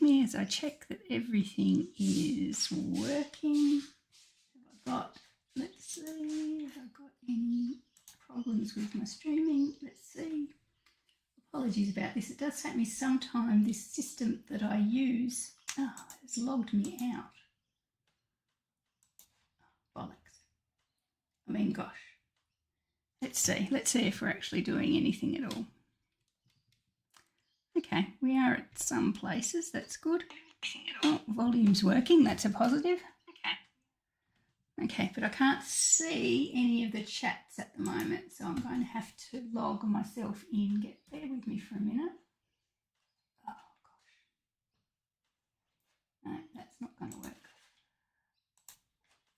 me as I check that everything is working. Let's see, have I got any problems with my streaming? Let's see. Apologies about this. It does take me some time. This system that I use has logged me out. Bollocks. I mean, gosh. Let's see if we're actually doing anything at all. Okay, we are at some places. That's good. Oh, volume's working. That's a positive. Okay, but I can't see any of the chats at the moment, so I'm going to have to log myself in. Bear with me for a minute. Oh, gosh. No, that's not going to work.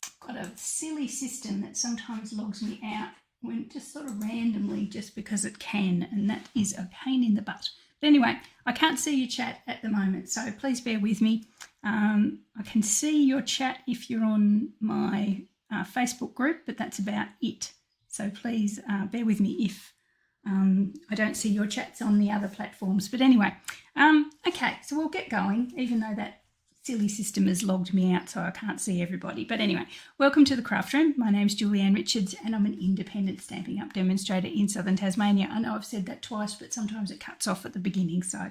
I've got a silly system that sometimes logs me out when just sort of randomly, just because it can, and that is a pain in the butt. But anyway, I can't see your chat at the moment, so please bear with me. I can see your chat if you're on my Facebook group, but that's about it. So please bear with me if I don't see your chats on the other platforms. But anyway, okay, so we'll get going, even though that silly system has logged me out so I can't see everybody. But anyway, welcome to the Craft Room. My name's Julianne Richards and I'm an independent Stampin' Up demonstrator in Southern Tasmania. I know I've said that twice, but sometimes it cuts off at the beginning, so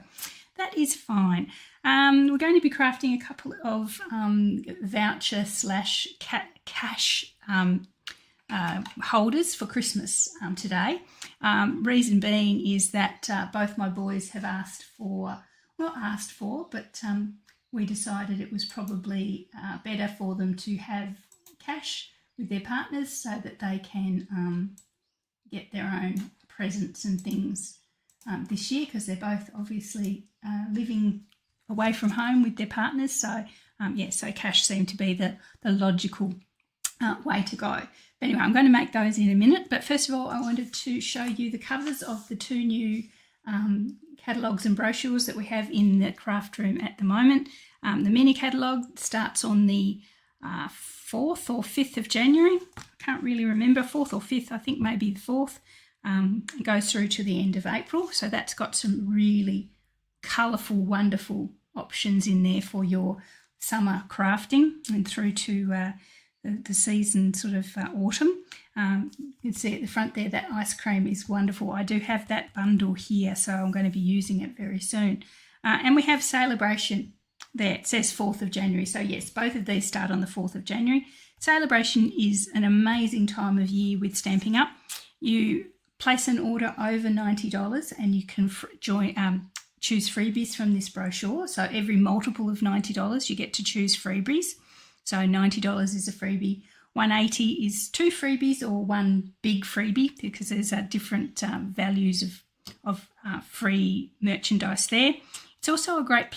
that is fine. We're going to be crafting a couple of voucher / cash holders for Christmas today. Reason being is that both my boys have but we decided it was probably better for them to have cash with their partners so that they can get their own presents and things this year, because they're both obviously living away from home with their partners. So so cash seemed to be the logical way to go. But anyway, I'm going to make those in a minute. But first of all, I wanted to show you the covers of the two new catalogues and brochures that we have in the craft room at the moment. The mini catalogue starts on the 4th or 5th of January. I can't really remember, 4th or 5th, I think maybe the 4th. It goes through to the end of April. So that's got some really colourful, wonderful options in there for your summer crafting and through to the season sort of autumn. You can see at the front there that ice cream is wonderful. I do have that bundle here, so I'm going to be using it very soon. And we have Celebration there. It says 4th of January. So yes, both of these start on the 4th of January. Celebration is an amazing time of year with Stampin' Up. You place an order over $90 and you can choose freebies from this brochure. So every multiple of $90 you get to choose freebies. So $90 is a freebie. $180 is 2 freebies or 1 big freebie, because there's different values of free merchandise there. It's also a great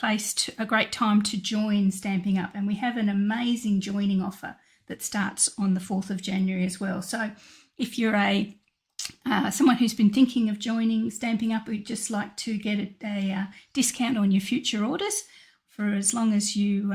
time to join Stampin' Up, and we have an amazing joining offer that starts on the 4th of January as well. So if you're someone who's been thinking of joining Stampin' Up, we'd just like to get a discount on your future orders for as long as you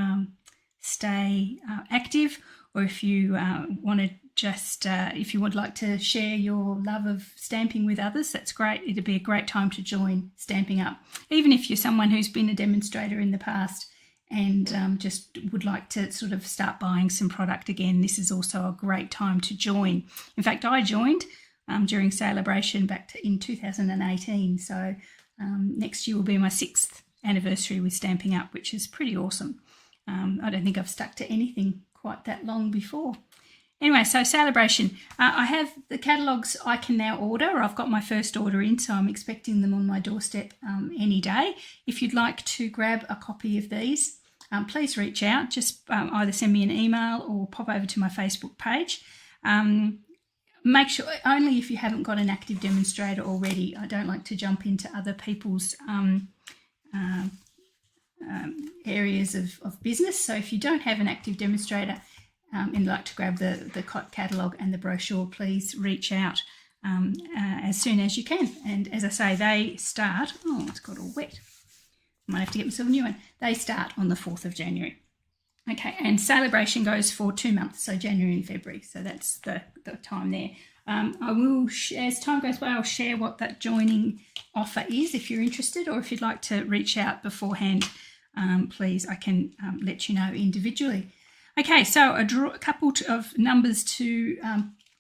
stay active, or if you want to if you would like to share your love of stamping with others, that's great. It'd be a great time to join Stampin' Up. Even if you're someone who's been a demonstrator in the past and just would like to sort of start buying some product again, this is also a great time to join. In fact, I joined during Celebration back in 2018. So next year will be my 6th anniversary with Stampin' Up, which is pretty awesome. I don't think I've stuck to anything quite that long before. Anyway, so Celebration. I have the catalogues I can now order. I've got my first order in, so I'm expecting them on my doorstep any day. If you'd like to grab a copy of these, please reach out. Just either send me an email or pop over to my Facebook page. Make sure, only if you haven't got an active demonstrator already. I don't like to jump into other people's areas of business. So if you don't have an active demonstrator and like to grab the catalogue and the brochure, please reach out as soon as you can. And as I say, they start, oh, it's got all wet. Might have to get myself a new one. They start on the 4th of January. Okay, and Celebration goes for 2 months, so January and February. So that's the time there. I will, as time goes by, I'll share what that joining offer is if you're interested, or if you'd like to reach out beforehand. please, I can let you know individually. Okay, so a couple of numbers to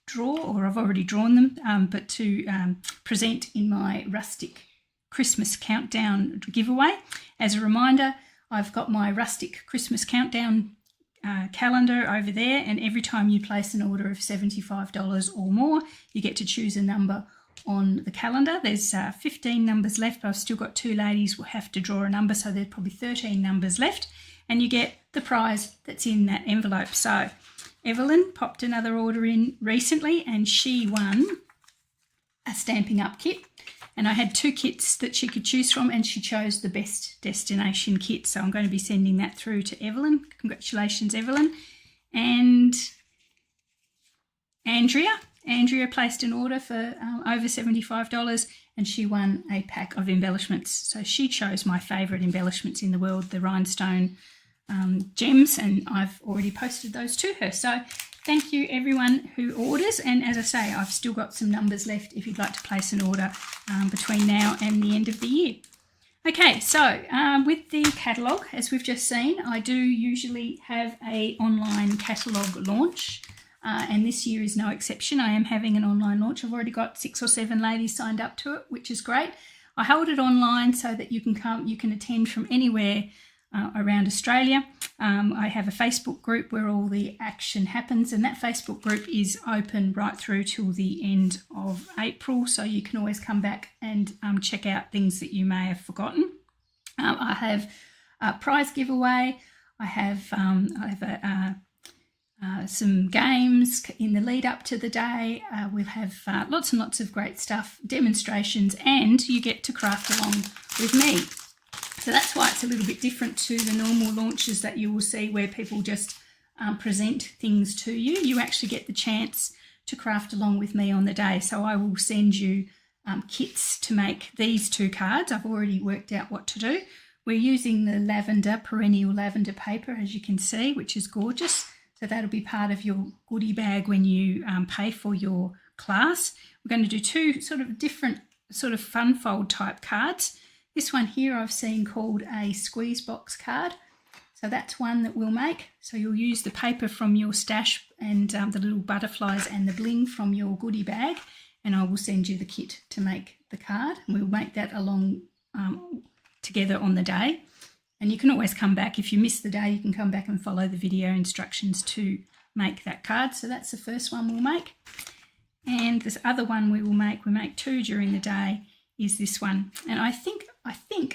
draw, or I've already drawn them, but to present in my rustic Christmas countdown giveaway. As a reminder, I've got my rustic Christmas countdown calendar over there, and every time you place an order of $75 or more, you get to choose a number on the calendar. There's 15 numbers left, but I've still got 2 ladies who have to draw a number, so there's probably 13 numbers left, and you get the prize that's in that envelope. So Evelyn popped another order in recently, and she won a Stampin' Up kit, and I had 2 kits that she could choose from, and she chose the best destination kit. So I'm going to be sending that through to Evelyn. Congratulations, Evelyn. And Andrea placed an order for over $75, and she won a pack of embellishments. So she chose my favourite embellishments in the world, the rhinestone gems, and I've already posted those to her. So thank you everyone who orders, and as I say, I've still got some numbers left if you'd like to place an order between now and the end of the year. Okay, so with the catalogue, as we've just seen, I do usually have an online catalogue launch, and this year is no exception. I am having an online launch. I've already got 6 or 7 ladies signed up to it, which is great. I hold it online so that you can attend from anywhere around Australia. I have a Facebook group where all the action happens, and that Facebook group is open right through till the end of April, so you can always come back and check out things that you may have forgotten. I have a prize giveaway. I have some games in the lead up to the day. We'll have lots and lots of great stuff, demonstrations, and you get to craft along with me. So that's why it's a little bit different to the normal launches that you will see where people just present things to you. You actually get the chance to craft along with me on the day. So I will send you kits to make these 2 cards. I've already worked out what to do. We're using the lavender, perennial lavender paper, as you can see, which is gorgeous. So that'll be part of your goodie bag when you pay for your class. We're going to do 2 sort of different sort of fun fold type cards. This one here I've seen called a squeeze box card. So that's one that we'll make. So you'll use the paper from your stash and the little butterflies and the bling from your goodie bag, and I will send you the kit to make the card. We'll make that along together on the day. And you can always come back. If you miss the day, you can come back and follow the video instructions to make that card. So that's the first one we'll make. And this other one we make 2 during the day, is this one. And I think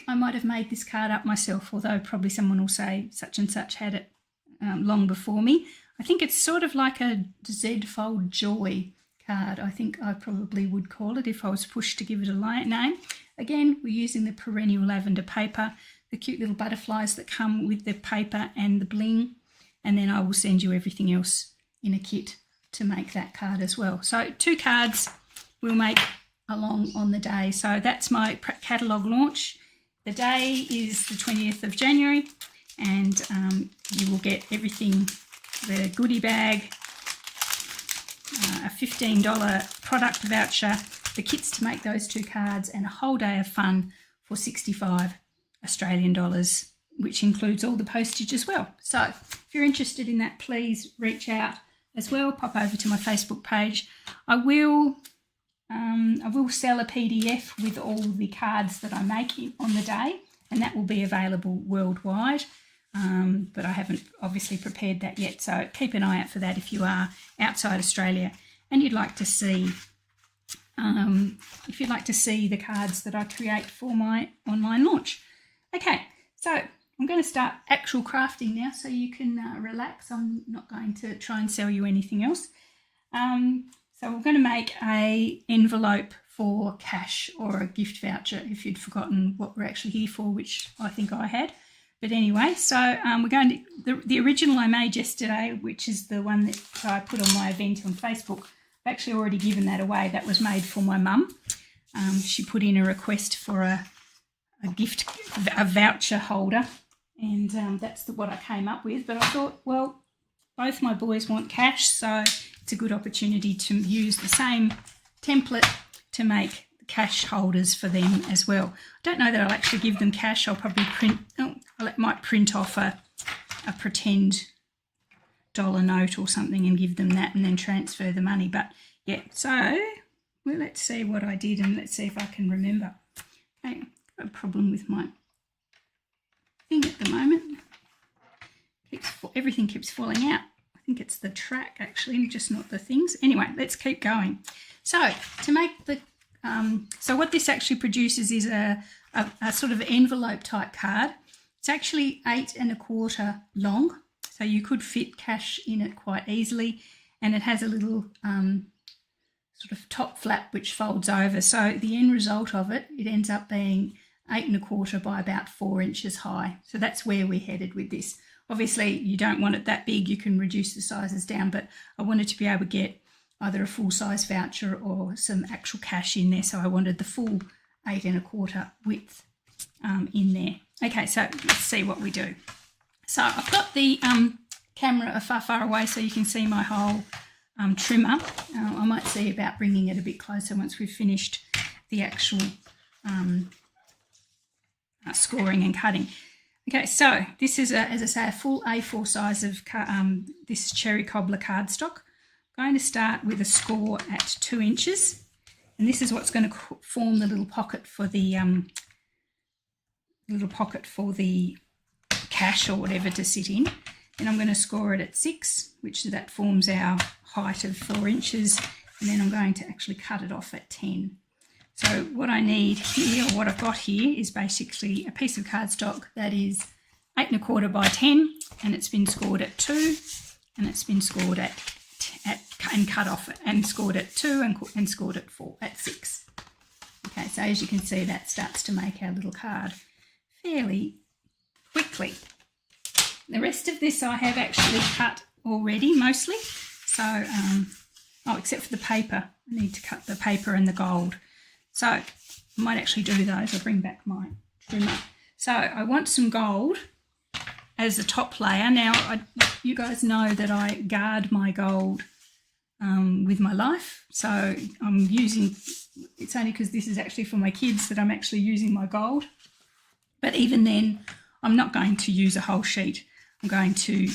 I might have made this card up myself, although probably someone will say such and such had it long before me. I think it's sort of like a Z-fold joy card. I think I probably would call it if I was pushed to give it a name. Again, we're using the perennial lavender paper, the cute little butterflies that come with the paper and the bling, and then I will send you everything else in a kit to make that card as well. So 2 cards we'll make along on the day. So that's my catalogue launch. The day is the 20th of January, and you will get everything, the goodie bag, a $15 product voucher, the kits to make those 2 cards, and a whole day of fun for 65 Australian dollars, which includes all the postage as well. So if you're interested in that, please reach out as well. Pop over to my Facebook page. I will sell a PDF with all the cards that I make on the day, and that will be available worldwide. But I haven't obviously prepared that yet, so keep an eye out for that if you are outside Australia and you'd like to see the cards that I create for my online launch. Okay, so I'm going to start actual crafting now, so you can relax. I'm not going to try and sell you anything else. So we're going to make an envelope for cash or a gift voucher if you'd forgotten what we're actually here for, which I think I had. But anyway, so we're going to, the original I made yesterday, which is the one that I put on my event on Facebook, I've actually already given that away. That was made for my mum. She put in a request for a voucher holder, and that's what I came up with. But I thought, well, both my boys want cash, so it's a good opportunity to use the same template to make cash holders for them as well. I don't know that I'll actually give them cash. I'll probably might print off a pretend dollar note or something and give them that and then transfer the money. But yeah, so well, let's see what I did and let's see if I can remember. Okay, got a problem with my thing at the moment. Everything keeps falling out. I think it's the track actually, just not the things. Anyway, let's keep going. So to make the so what this actually produces is a sort of envelope type card. It's actually 8 1/4 long, so you could fit cash in it quite easily, and it has a little sort of top flap which folds over. So the end result of it, it ends up being 8 1/4 by about 4 inches high. So that's where we're headed with this. Obviously, you don't want it that big. You can reduce the sizes down, but I wanted to be able to get either a full-size voucher or some actual cash in there. So I wanted the full 8 1/4 width in there. Okay, so let's see what we do. So I've got the camera far away so you can see my whole trimmer. I might see about bringing it a bit closer once we've finished the actual scoring and cutting. Okay, so this is, as I say, a full A4 size of this cherry cobbler cardstock. I'm going to start with a score at 2 inches, and this is what's going to form the little pocket for the cash or whatever to sit in. Then I'm going to score it at 6, which that forms our height of 4 inches, and then I'm going to actually cut it off at 10. So what I need here, or what I've got here, is basically a piece of cardstock that is 8 1/4 by 10, and it's been scored at 2, and it's been scored at and cut off and scored at 2 and scored at 4 at 6. Okay, so as you can see, that starts to make our little card fairly quickly. The rest of this I have actually cut already, mostly. So, except for the paper, I need to cut the paper and the gold. So I might actually do those. I'll bring back my trimmer. So I want some gold as the top layer. Now, you guys know that I guard my gold with my life. So I'm using, it's only because this is actually for my kids that I'm actually using my gold. But even then, I'm not going to use a whole sheet. I'm going to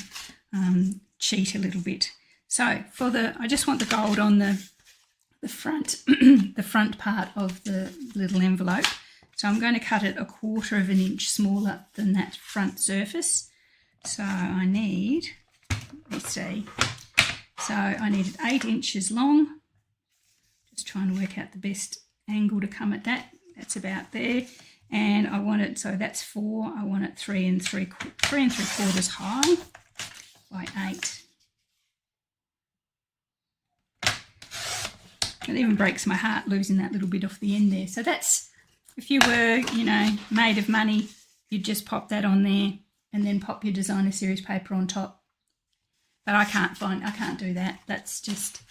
cheat a little bit. So I just want the gold on the front, the front part of the little envelope. So I'm going to cut it 1/4 inch smaller than that front surface. So I need, let's see, so I need it 8 inches long. Just trying to work out the best angle to come at that. That's about there. And I want it, so that's 4. I want it 3 3/4 high by 8. It even breaks my heart losing that little bit off the end there. So that's, if you were, made of money, you'd just pop that on there and then pop your designer series paper on top. But I can't do that. That's just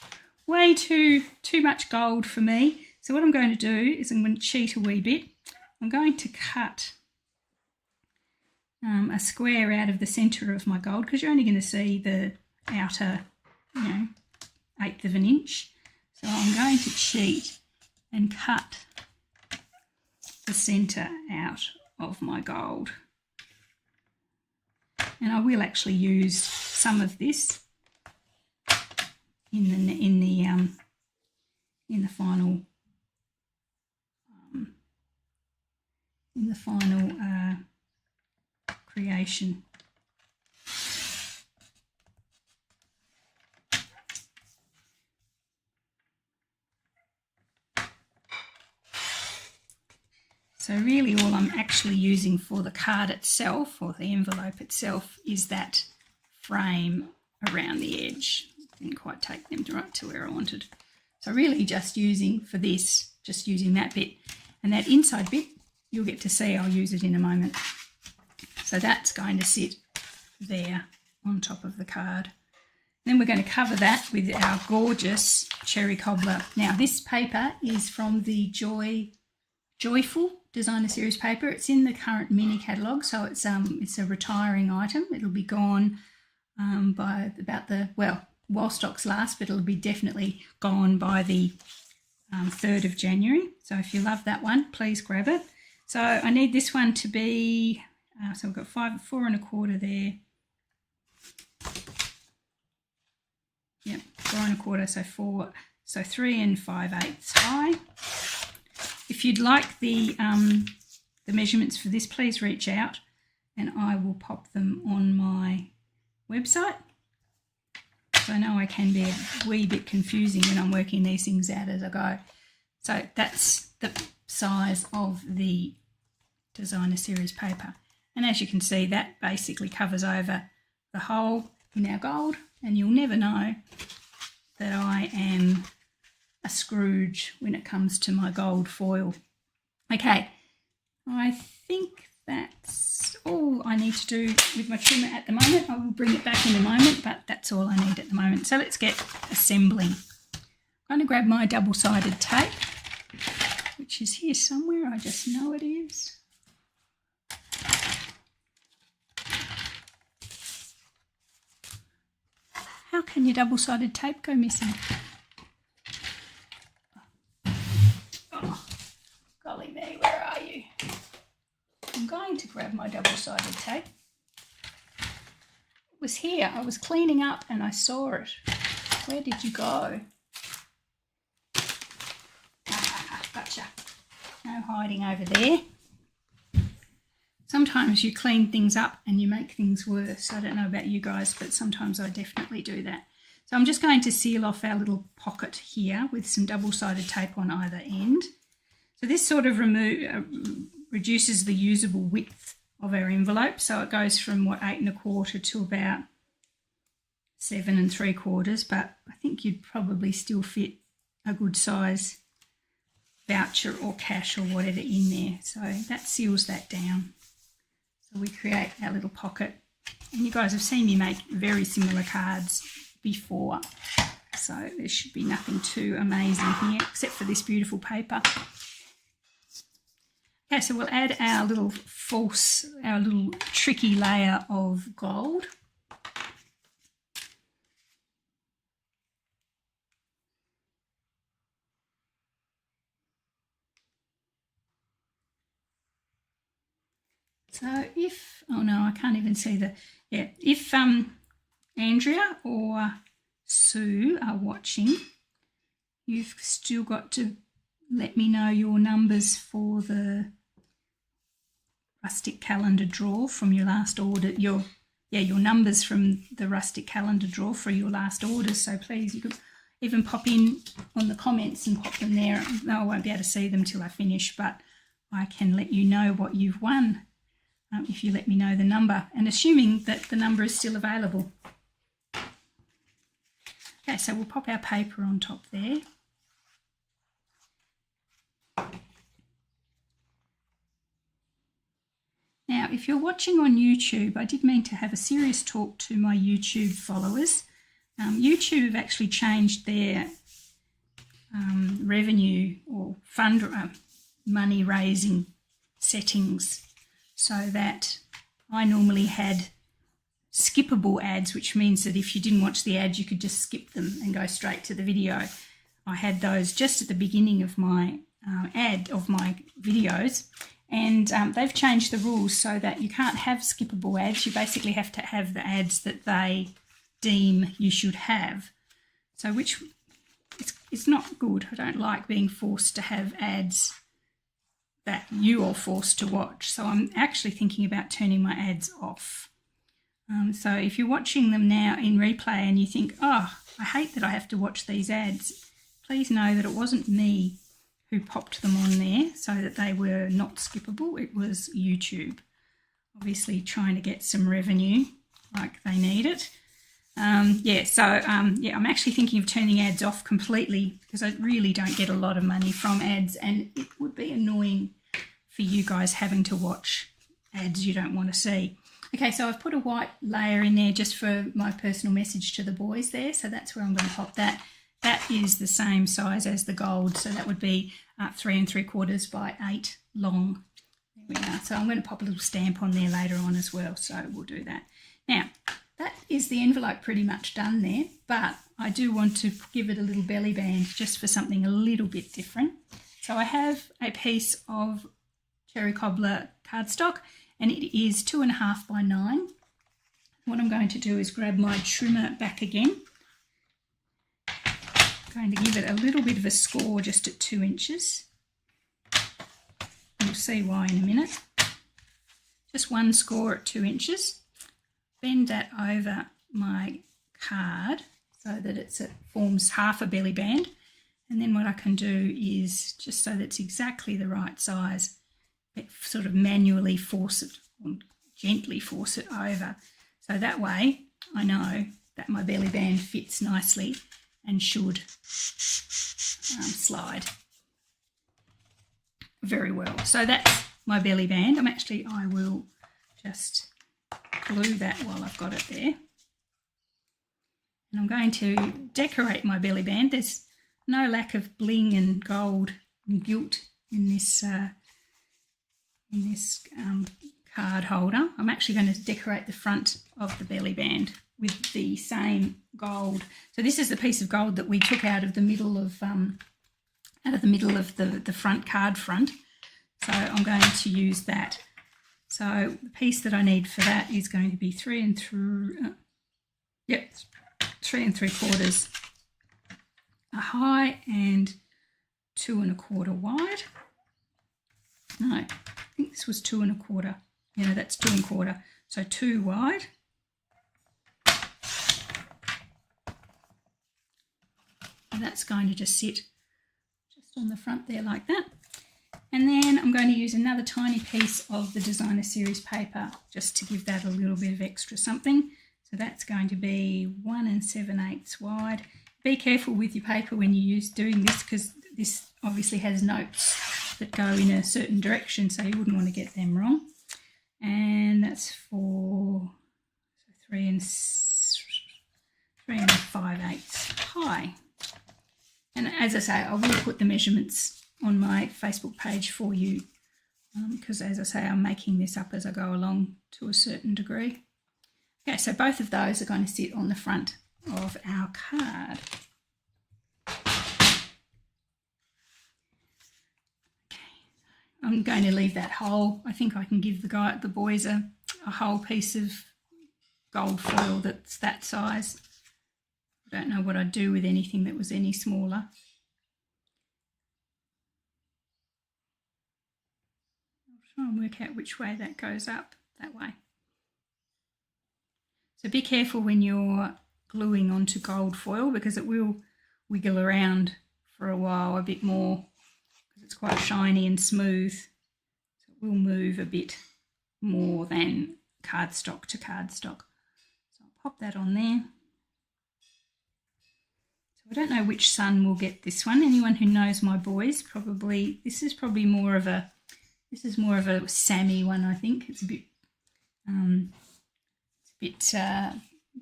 way too much gold for me. So what I'm going to do is I'm going to cheat a wee bit. I'm going to cut a square out of the centre of my gold, because you're only going to see the outer, 1/8 of an inch. So I'm going to cheat and cut the centre out of my gold. And I will actually use some of this in the final creation. So really all I'm actually using for the card itself, or the envelope itself, is that frame around the edge. Didn't quite take them right to where I wanted. So really just using for this, just using that bit. And that inside bit, you'll get to see, I'll use it in a moment. So that's going to sit there on top of the card. Then we're going to cover that with our gorgeous cherry cobbler. Now this paper is from the Joyful designer series paper. It's in the current mini catalogue, so it's a retiring item. It'll be gone by about while stocks last, but it'll be definitely gone by the 3rd of January. So if you love that one, please grab it. So I need this one to be, so we've got 4 1/4 there. Yep, 4 1/4, so 4, so 3 5/8 high. If you'd like the measurements for this, please reach out and I will pop them on my website. So I know I can be a wee bit confusing when I'm working these things out as I go. So that's the size of the designer series paper. And as you can see, that basically covers over the hole in our gold, and you'll never know that I am a Scrooge when it comes to my gold foil. Okay, I think that's all I need to do with my trimmer at the moment. I will bring it back in a moment, but that's all I need at the moment. So let's get assembling. I'm going to grab my double-sided tape, which is here somewhere. I just know it is. How can your double-sided tape go missing? Oh, golly me, where are you? I'm going to grab my double-sided tape. It was here. I was cleaning up and I saw it. Where did you go? Gotcha. No hiding over there. Sometimes you clean things up and you make things worse. I don't know about you guys, but sometimes I definitely do that. So I'm just going to seal off our little pocket here with some double-sided tape on either end. So this sort of reduces the usable width of our envelope. So it goes from, what, 8 1/4 to about 7 3/4. But I think you'd probably still fit a good size voucher or cash or whatever in there. So that seals that down. So we create our little pocket, and you guys have seen me make very similar cards before, so there should be nothing too amazing here except for this beautiful paper. Okay, so we'll add our little tricky layer of gold. So if, oh no, I can't even see if Andrea or Sue are watching, you've still got to let me know your numbers for the rustic calendar draw from your last order, your numbers from the rustic calendar draw for your last orders. So please, you could even pop in on the comments and pop them there. No, I won't be able to see them till I finish, but I can let you know what you've won. If you let me know the number, and assuming that the number is still available. Okay, so we'll pop our paper on top there. Now, if you're watching on YouTube, I did mean to have a serious talk to my YouTube followers. YouTube have actually changed their revenue or money raising settings, so that I normally had skippable ads, which means that if you didn't watch the ad, you could just skip them and go straight to the video. I had those just at the beginning of my my videos, and they've changed the rules so that you can't have skippable ads. You basically have to have the ads that they deem you should have. So it's not good. I don't like being forced to have ads that you are forced to watch. So I'm actually thinking about turning my ads off. So if you're watching them now in replay and you think, oh, I hate that I have to watch these ads, please know that it wasn't me who popped them on there so that they were not skippable. It was YouTube, obviously trying to get some revenue like they need it. I'm actually thinking of turning ads off completely because I really don't get a lot of money from ads, and it would be annoying for you guys having to watch ads you don't want to see. Okay, so I've put a white layer in there just for my personal message to the boys there, so that's where I'm going to pop that. That is the same size as the gold, so that would be 3 3/4 by 8 long. There we are. So I'm going to pop a little stamp on there later on as well, so we'll do that. Now, that is the envelope pretty much done there, but I do want to give it a little belly band just for something a little bit different. So I have a piece of cherry cobbler cardstock, and it is 2.5 by 9. What I'm going to do is grab my trimmer back again. I'm going to give it a little bit of a score just at 2 inches. You'll see why in a minute. Just one score at 2 inches. Bend that over my card so that it forms half a belly band. And then what I can do is, just so that it's exactly the right size, sort of manually force it, or gently force it over. So that way I know that my belly band fits nicely and should slide very well. So that's my belly band. I will just glue that while I've got it there. And I'm going to decorate my belly band. There's no lack of bling and gold and gilt in this card holder. I'm actually going to decorate the front of the belly band with the same gold. So this is the piece of gold that we took out of the middle of the front card front. So I'm going to use that. So the piece that I need for that is going to be 3 3/4 high and 2 1/4 wide. No, I think this was 2 1/4. Yeah, that's 2 1/4. So 2 wide. And that's going to just sit just on the front there like that. And then I'm going to use another tiny piece of the designer series paper just to give that a little bit of extra something. So that's going to be 1 7/8 wide. Be careful with your paper when you're doing this, because this obviously has notes that go in a certain direction, so you wouldn't want to get them wrong. And that's for 3 5/8 high. And as I say, I will put the measurements on my Facebook page for you, because as I say, I'm making this up as I go along to a certain degree. Okay, so both of those are going to sit on the front of our card. Okay, I'm going to leave that whole. I think I can give the boys a whole piece of gold foil that's that size. I don't know what I'd do with anything that was any smaller. I'll try and work out which way that goes up, that way. So be careful when you're gluing onto gold foil, because it will wiggle around for a while a bit more, because it's quite shiny and smooth. So it will move a bit more than cardstock to cardstock. So I'll pop that on there. So I don't know which son will get this one. Anyone who knows my boys, probably this is more of a Sammy one, I think. It's a bit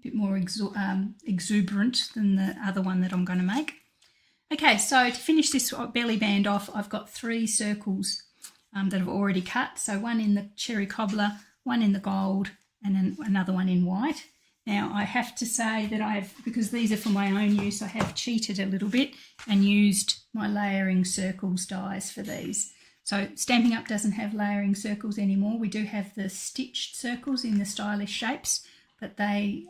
bit more exuberant than the other one that I'm going to make. Okay, so to finish this belly band off, I've got 3 circles that I've already cut. So one in the cherry cobbler, one in the gold, and then another one in white. Now I have to say that because these are for my own use, I have cheated a little bit and used my layering circles dies for these. So Stampin' Up doesn't have layering circles anymore. We do have the stitched circles in the stylish shapes, but they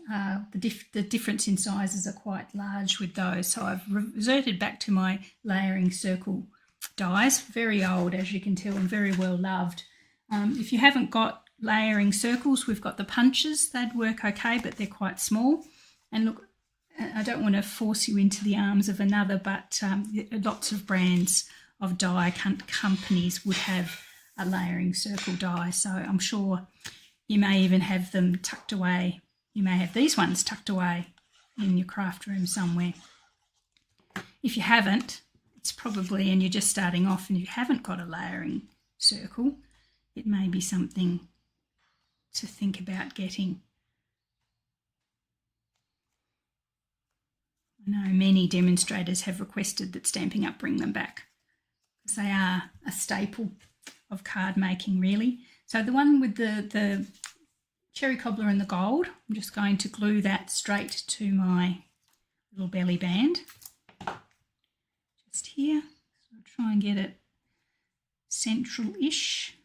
the difference in sizes are quite large with those. So I've reverted back to my layering circle dies. Very old, as you can tell, and very well loved. If you haven't got layering circles, we've got the punches. They'd work okay, but they're quite small. And look, I don't want to force you into the arms of another, but lots of brands of die companies would have a layering circle die. So I'm sure you may even have them tucked away. You may have these ones tucked away in your craft room somewhere. If you haven't, it's probably, and you're just starting off and you haven't got a layering circle, it may be something to think about getting. I know many demonstrators have requested that Stampin' Up bring them back, because they are a staple of card making, really. So the one with the cherry cobbler and the gold. I'm just going to glue that straight to my little belly band. Just here. So I'll try and get it central-ish.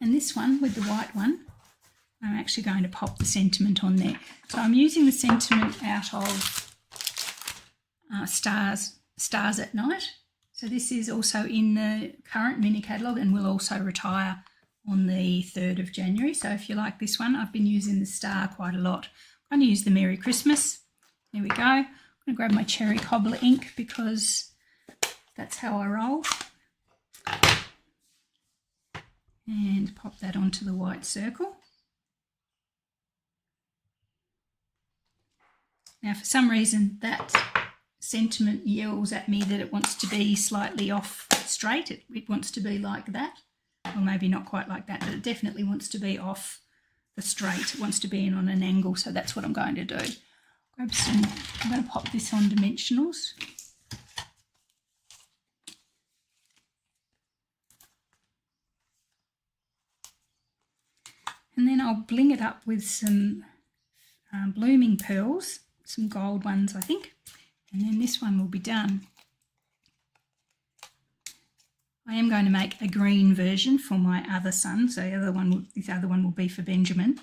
And this one, with the white one, I'm actually going to pop the sentiment on there. So I'm using the sentiment out of Stars at Night. So this is also in the current mini catalogue and will also retire on the 3rd of January. So if you like this one, I've been using the star quite a lot. I'm going to use the Merry Christmas. There we go. I'm going to grab my cherry cobbler ink because that's how I roll. And pop that onto the white circle. Now for some reason that sentiment yells at me that it wants to be slightly off straight. It wants to be like that. Or maybe not quite like that, but it definitely wants to be off the straight. It wants to be in on an angle, so that's what I'm going to do. Grab some, I'm going to pop this on dimensionals. And then I'll bling it up with some blooming pearls, some gold ones I think, and then this one will be done. I am going to make a green version for my other son, so this other one will be for Benjamin.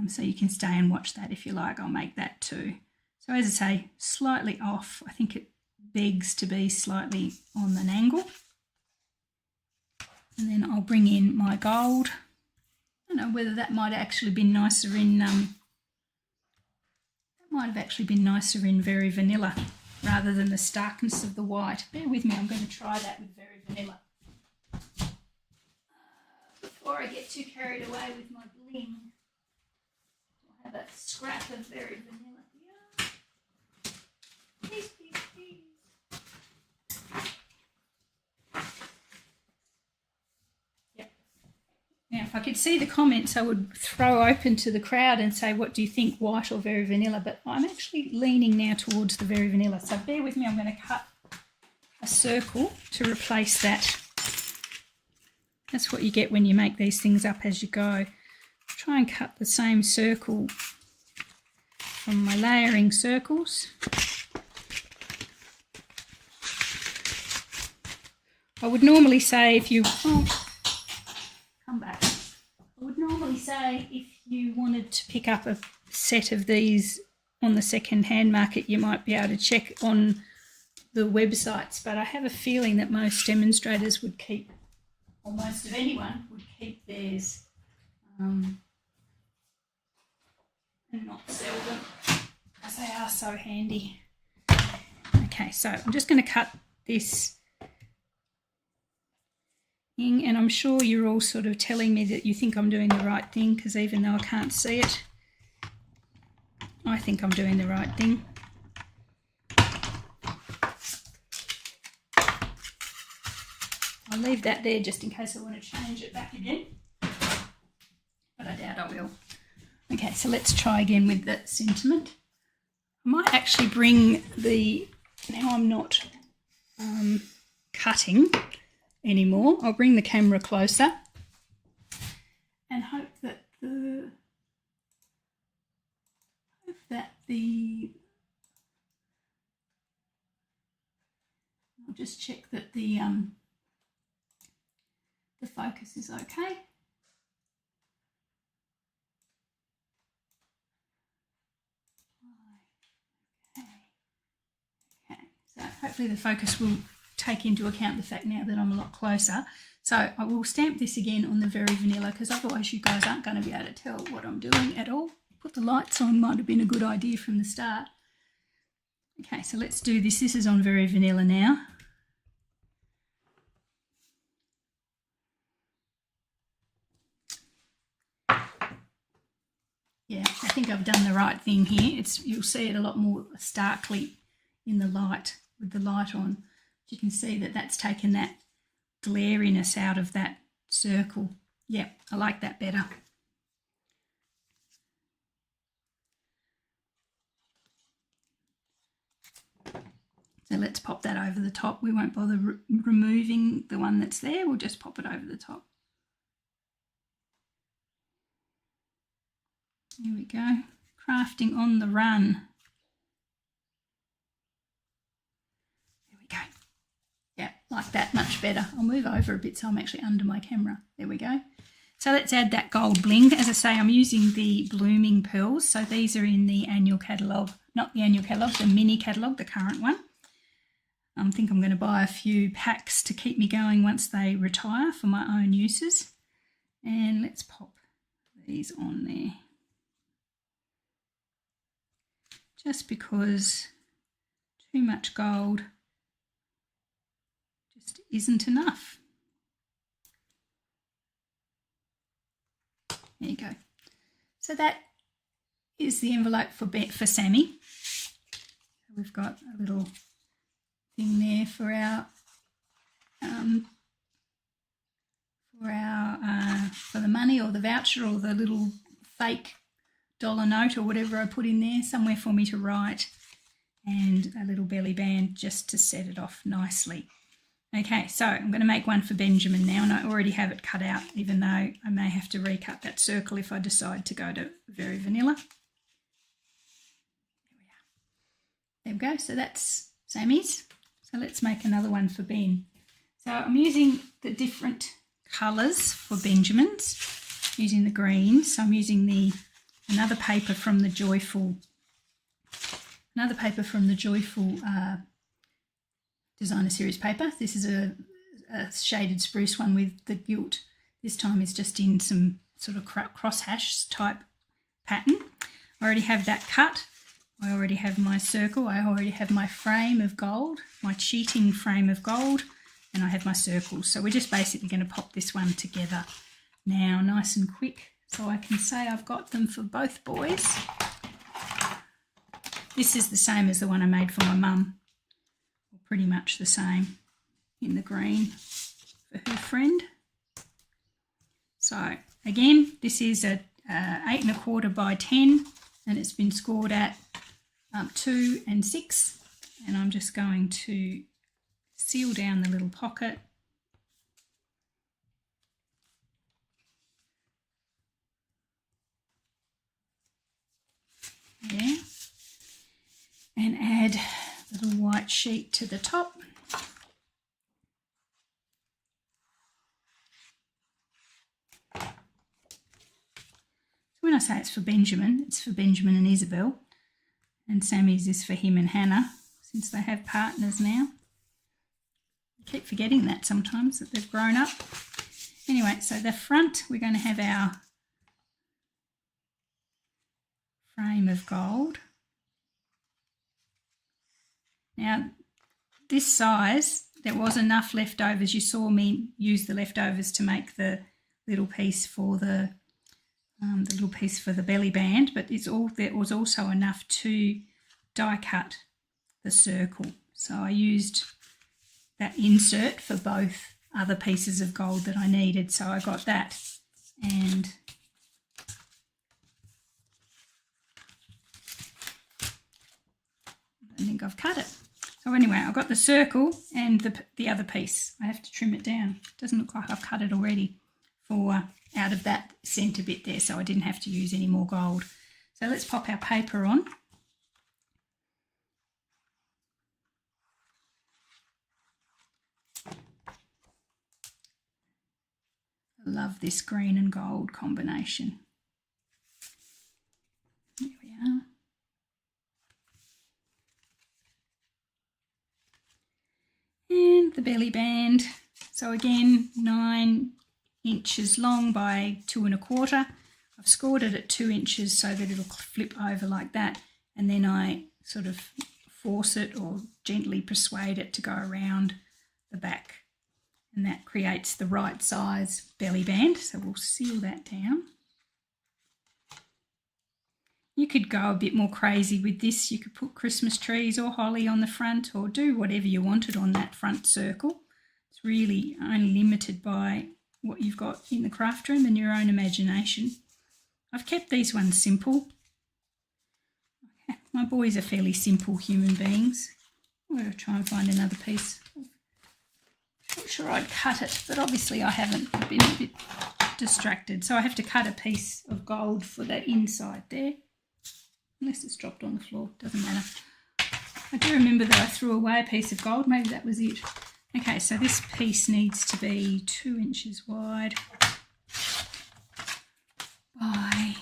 So you can stay and watch that if you like. I'll make that too. So as I say, slightly off. I think it begs to be slightly on an angle. And then I'll bring in my gold. I don't know whether that might have actually been nicer in Very Vanilla rather than the starkness of the white. Bear with me, I'm going to try that with Very Vanilla. Before I get too carried away with my bling, I'll have a scrap of Very Vanilla here. Please, please, please. Now, if I could see the comments, I would throw open to the crowd and say, what do you think, white or Very Vanilla? But I'm actually leaning now towards the Very Vanilla. So bear with me, I'm going to cut a circle to replace that. That's what you get when you make these things up as you go. Try and cut the same circle from my layering circles. I would normally say if you... come back. I would normally say if you wanted to pick up a set of these on the second-hand market, you might be able to check on the websites, but I have a feeling that most demonstrators would keep, or most of anyone would keep theirs and not sell them because they are so handy. Okay, so I'm just going to cut this and I'm sure you're all sort of telling me that you think I'm doing the right thing, because even though I can't see it, I think I'm doing the right thing. I'll leave that there just in case I want to change it back again, but I doubt I will. Okay, so let's try again with the sentiment. I might actually bring the, now I'm not cutting anymore, I'll bring the camera closer and hope that I'll just check that the focus is okay. Okay, so hopefully the focus will take into account the fact now that I'm a lot closer. So I will stamp this again on the Very Vanilla, because otherwise you guys aren't going to be able to tell what I'm doing at all. Put the lights on might have been a good idea from the start. Okay, so let's do this. This is on Very Vanilla now. Yeah, I think I've done the right thing here. You'll see it a lot more starkly in the light, with the light on. You can see that that's taken that glariness out of that circle. Yeah, I like that better. So let's pop that over the top. We won't bother removing the one that's there. We'll just pop it over the top. Here we go. Crafting on the run. There we go. Yeah, like that, much better. I'll move over a bit so I'm actually under my camera. There we go. So let's add that gold bling. As I say, I'm using the blooming pearls. So these are in the annual catalogue, not the annual catalogue, the mini catalogue, the current one. I think I'm going to buy a few packs to keep me going once they retire for my own uses. And let's pop these on there. Just because too much gold just isn't enough. There you go. So that is the envelope for Sammy. We've got a little thing there for our for the money or the voucher or the little fake dollar note or whatever I put in there, somewhere for me to write, and a little belly band just to set it off nicely. Okay, so I'm going to make one for Benjamin now, and I already have it cut out, even though I may have to recut that circle if I decide to go to very vanilla. There we go, so that's Sammy's. So let's make another one for Ben. So I'm using the different colours for Benjamin's, using the green. So I'm using another paper from the Joyful Designer Series paper. This is a shaded spruce one with the gilt. This time is just in some sort of crosshatch type pattern. I already have that cut. I already have my circle. I already have my frame of gold, my cheating frame of gold, and I have my circles. So we're just basically going to pop this one together now, nice and quick, so I can say I've got them for both boys. This is the same as the one I made for my mum. Pretty much the same in the green for her friend. So again, this is a 8 1/4 by 10, and it's been scored at 2 and 6, and I'm just going to seal down the little pocket. There, and add a little white sheet to the top. When I say it's for Benjamin, it's for Benjamin and Isabel, and Sammy's is for him and Hannah, since they have partners now. I keep forgetting that sometimes, that they've grown up. Anyway, so the front, we're going to have our frame of gold. Now, this size, there was enough leftovers. You saw me use the leftovers to make the little piece for the belly band, but there was also enough to die cut the circle. So I used that insert for both other pieces of gold that I needed. So I got that, and I think I've cut it. So anyway, I've got the circle and the other piece. I have to trim it down. It doesn't look like I've cut it already for out of that centre bit there, so I didn't have to use any more gold. So let's pop our paper on. I love this green and gold combination. There we are. And the belly band. So again, 9 inches long by 2 1/4. I've scored it at 2 inches so that it'll flip over like that, and then I sort of force it or gently persuade it to go around the back, and that creates the right size belly band. So we'll seal that down. You could go a bit more crazy with this. You could put Christmas trees or holly on the front, or do whatever you wanted on that front circle. It's really only limited by what you've got in the craft room and your own imagination. I've kept these ones simple. Okay. My boys are fairly simple human beings. I'm going to try and find another piece. Not sure I'd cut it, but obviously I haven't. I've been a bit distracted. So I have to cut a piece of gold for that inside there. Unless it's dropped on the floor, doesn't matter. I do remember that I threw away a piece of gold. Maybe that was it. Okay, so this piece needs to be 2 inches wide by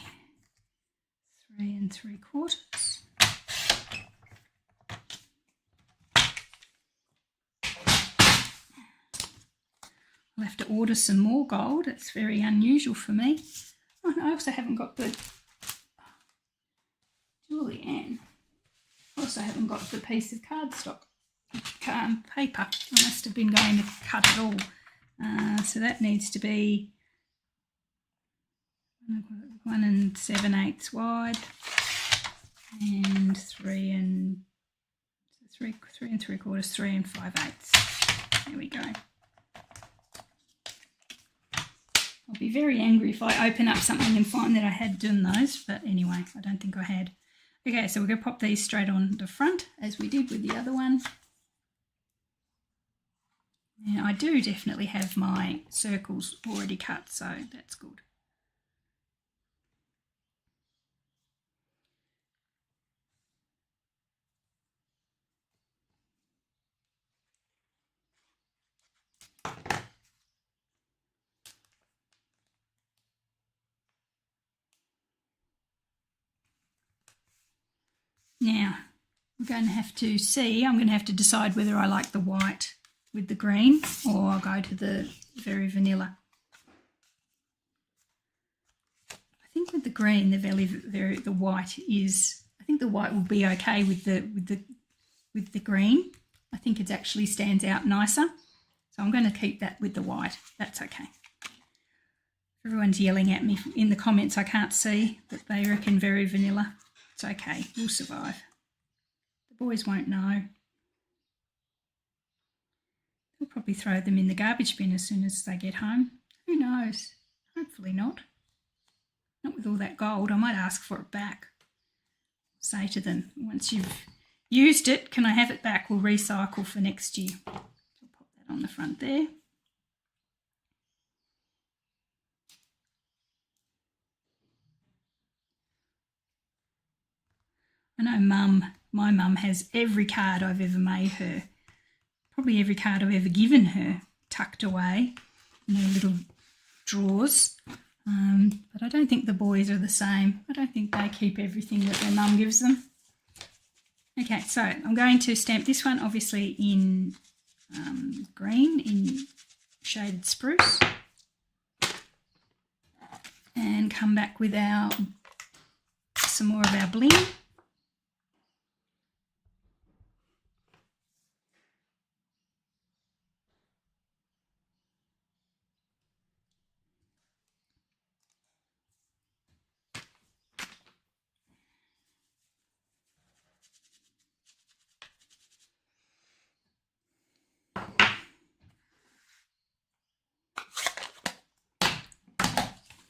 3 3/4. I'll have to order some more gold. It's very unusual for me. Oh, and I also haven't got the Julianne. I also haven't got the piece of cardstock paper. I must have been going to cut it all. So that needs to be 1 7/8 wide and 3 3/4, 3 5/8. There we go. I'll be very angry if I open up something and find that I had done those, but anyway, I don't think I had. Okay, so we're going to pop these straight on the front as we did with the other one. Now I do definitely have my circles already cut, so that's good. Now, I'm going to have to see, I'm going to have to decide whether I like the white with the green or I'll go to the very vanilla. I think with the green, the white is, I think the white will be okay with the green. I think it actually stands out nicer. So I'm going to keep that with the white. That's okay. Everyone's yelling at me in the comments. I can't see, but they reckon very vanilla. It's okay, we'll survive. The boys won't know. They'll probably throw them in the garbage bin as soon as they get home. Who knows? Hopefully not. Not with all that gold. I might ask for it back. Say to them, once you've used it, can I have it back? We'll recycle for next year. So I'll pop that on the front there. I know my mum has every card I've ever made her, probably every card I've ever given her tucked away in her little drawers. But I don't think the boys are the same. I don't think they keep everything that their mum gives them. Okay, so I'm going to stamp this one obviously in green, in shaded spruce, and come back with some more of our bling.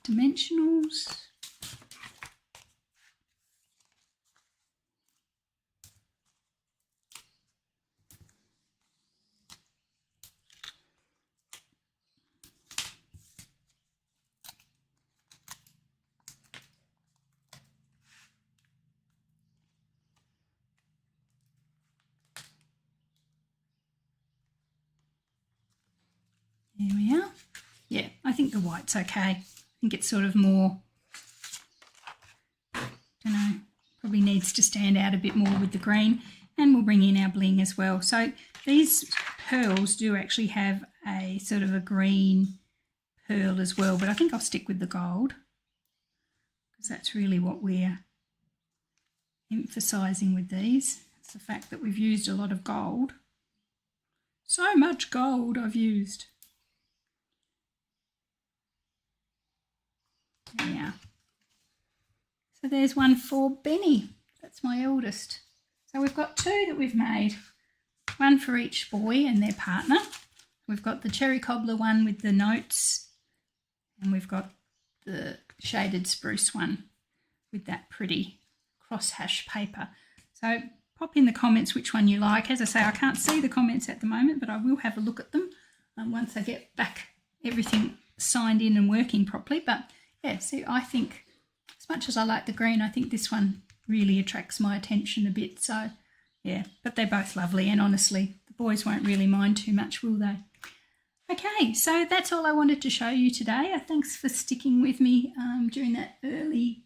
Dimensionals. There we are. Yeah, I think the white's okay. I think it's sort of more, I don't know, probably needs to stand out a bit more with the green, and we'll bring in our bling as well. So these pearls do actually have a sort of a green pearl as well, but I think I'll stick with the gold because that's really what we're emphasising with these. It's the fact that we've used a lot of gold. So much gold I've used. Yeah. So there's one for Benny. That's my eldest. So we've got 2 that we've made. One for each boy and their partner. We've got the cherry cobbler one with the notes, and we've got the shaded spruce one with that pretty crosshatch paper. So pop in the comments which one you like. As I say, I can't see the comments at the moment, but I will have a look at them once I get back everything signed in and working properly. But yeah, see, I think as much as I like the green, I think this one really attracts my attention a bit. So yeah, but they're both lovely, and honestly, the boys won't really mind too much, will they? Okay, so that's all I wanted to show you today. Thanks for sticking with me during that early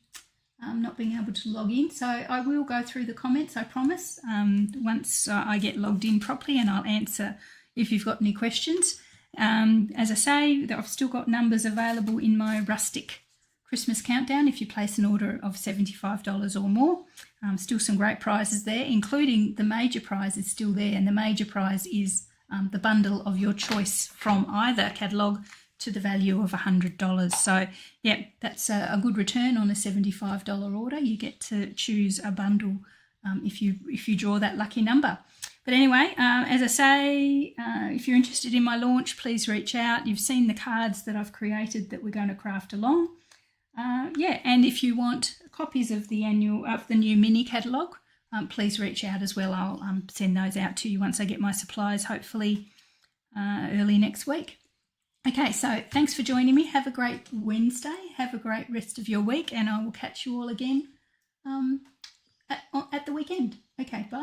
not being able to log in. So I will go through the comments, I promise, once I get logged in properly, and I'll answer if you've got any questions. As I say, I've still got numbers available in my rustic Christmas countdown if you place an order of $75 or more. Still some great prizes there, including the major prize is still there, and the major prize is the bundle of your choice from either catalogue to the value of $100. So yeah, that's a good return on a $75 order. You get to choose a bundle if you draw that lucky number. But anyway, as I say, if you're interested in my launch, please reach out. You've seen the cards that I've created that we're going to craft along. Yeah, and if you want copies of the new mini catalogue, please reach out as well. I'll send those out to you once I get my supplies, hopefully early next week. Okay, so thanks for joining me. Have a great Wednesday. Have a great rest of your week, and I will catch you all again at the weekend. Okay, bye.